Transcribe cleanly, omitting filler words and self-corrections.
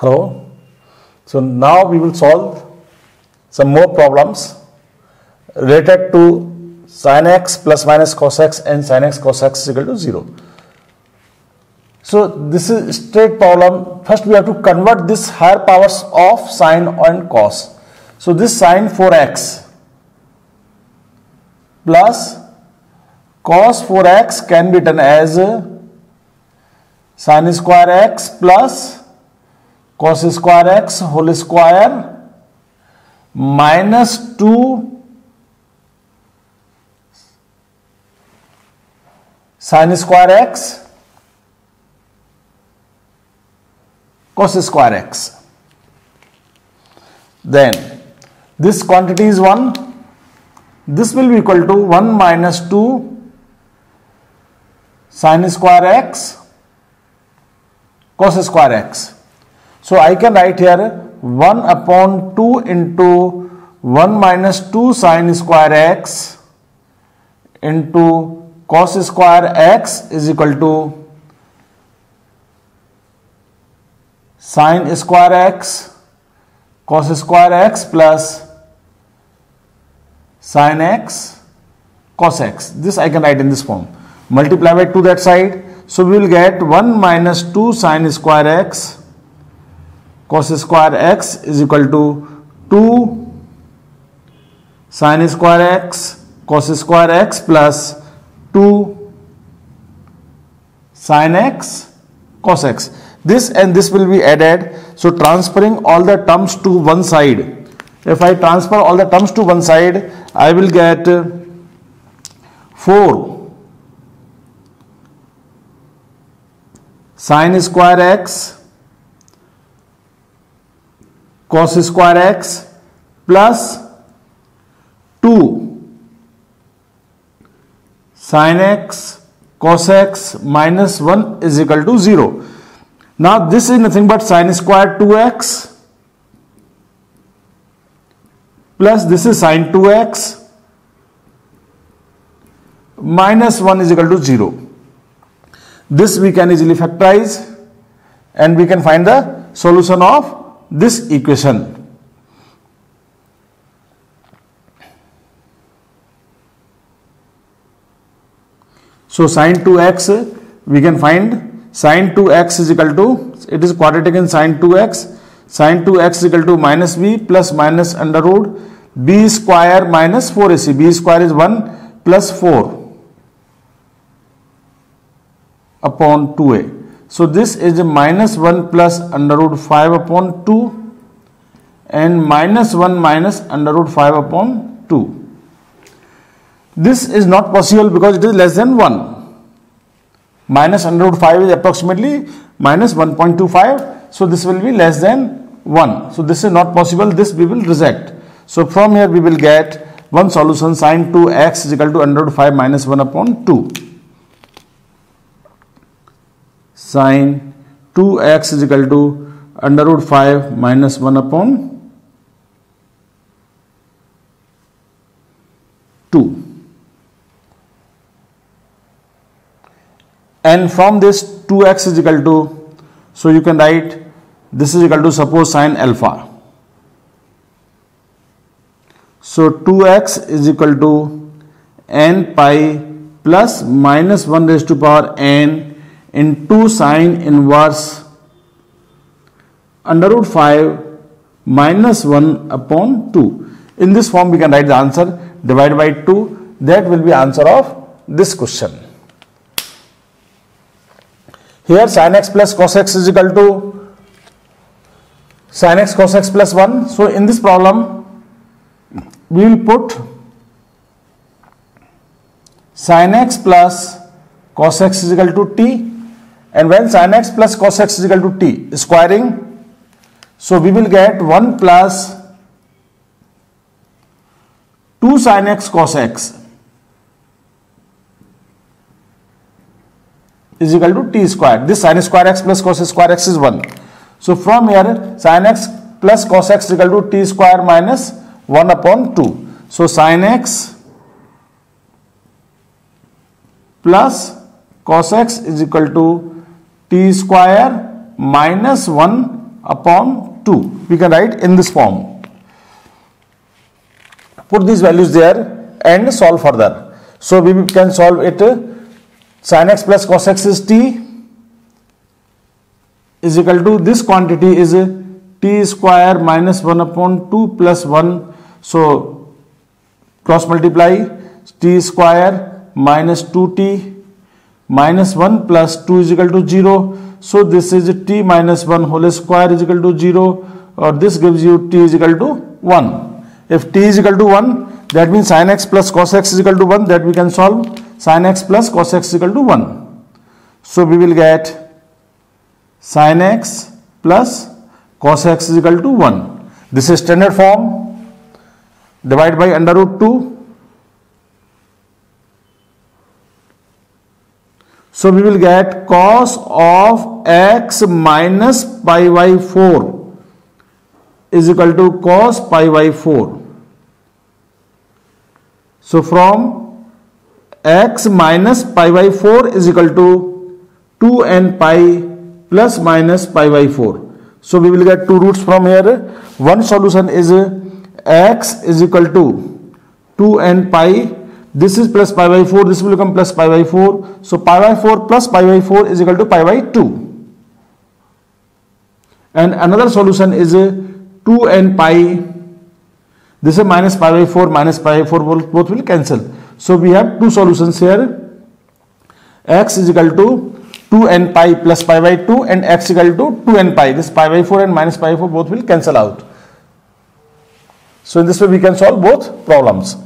Hello. So now we will solve some more problems related to sin x plus minus cos x and sin x cos x is equal to 0. So this is straight problem. First we have to convert this higher powers of sin and cos. So this sin 4x plus cos 4x can be written as sin square x plus cos square x whole square minus 2 sin square x cos square x. Then this quantity is 1. This will be equal to 1 minus 2 sin square x cos square x. So I can write here 1 upon 2 into 1 minus 2 sin square x into cos square x is equal to sin square x cos square x plus sin x cos x. This I can write in this form. Multiply by 2 that side. So we will get 1 minus 2 sin square x cos square x is equal to 2 sin square x cos square x plus 2 sin x cos x. This and this will be added. So transferring all the terms to one side. If I transfer all the terms to one side, I will get 4 sin square x cos square x plus 2 sin x cos x minus 1 is equal to 0. Now this is nothing but sin square 2x plus this is sin 2x minus 1 is equal to 0. This we can easily factorize and we can find the solution of this equation. So sin 2x we can find sin 2x is equal to, it is quadratic in sin 2x, sin 2x is equal to minus b plus minus under root b square minus 4ac. B square is 1 plus 4 upon 2a. So this is minus 1 plus under root 5 upon 2 and minus 1 minus under root 5 upon 2. This is not possible because it is less than 1. Minus under root 5 is approximately minus 1.25. So this will be less than 1. So this is not possible. This we will reject. So from here we will get one solution, sin 2x is equal to under root 5 minus 1 upon 2. Sin 2x is equal to under root 5 minus 1 upon 2. And from this 2x is equal to, so you can write this is equal to suppose sin alpha. So 2x is equal to n pi plus minus 1 raised to power n into sin inverse under root 5 minus 1 upon 2. In this form we can write the answer, divide by 2. That will be answer of this question. Here sin x plus cos x is equal to sin x cos x plus 1. So in this problem we will put sin x plus cos x is equal to t. And when sin x plus cos x is equal to t, squaring, so we will get 1 plus 2 sin x cos x is equal to t square. This sin square x plus cos square x is 1. So from here sin x plus cos x is equal to t square minus 1 upon 2. So sin x plus cos x is equal to t square minus 1 upon 2. We can write in this form. Put these values there and solve further. So we can solve it. Sin x plus cos x is t is equal to, this quantity is t square minus 1 upon 2 plus 1. So cross multiply, t square minus 2t minus 1 plus 2 is equal to 0. So this is t minus 1 whole square is equal to 0, or this gives you t is equal to 1. If t is equal to 1, that means sin x plus cos x is equal to 1, that we can solve sin x plus cos x is equal to 1. So we will get sin x plus cos x is equal to 1. This is standard form. Divide by under root 2. So we will get cos of x minus pi by 4 is equal to cos pi by 4. So from x minus pi by 4 is equal to 2n pi plus minus pi by 4. So we will get two roots from here. One solution is x is equal to 2n pi. This is plus pi by 4. This will become plus pi by 4. So pi by 4 plus pi by 4 is equal to pi by 2. And another solution is 2n pi. This is minus pi by 4, minus pi by 4, both will cancel. So we have two solutions here. X is equal to 2n pi plus pi by 2 and x equal to 2n pi. This pi by 4 and minus pi by 4 both will cancel out. So in this way we can solve both problems.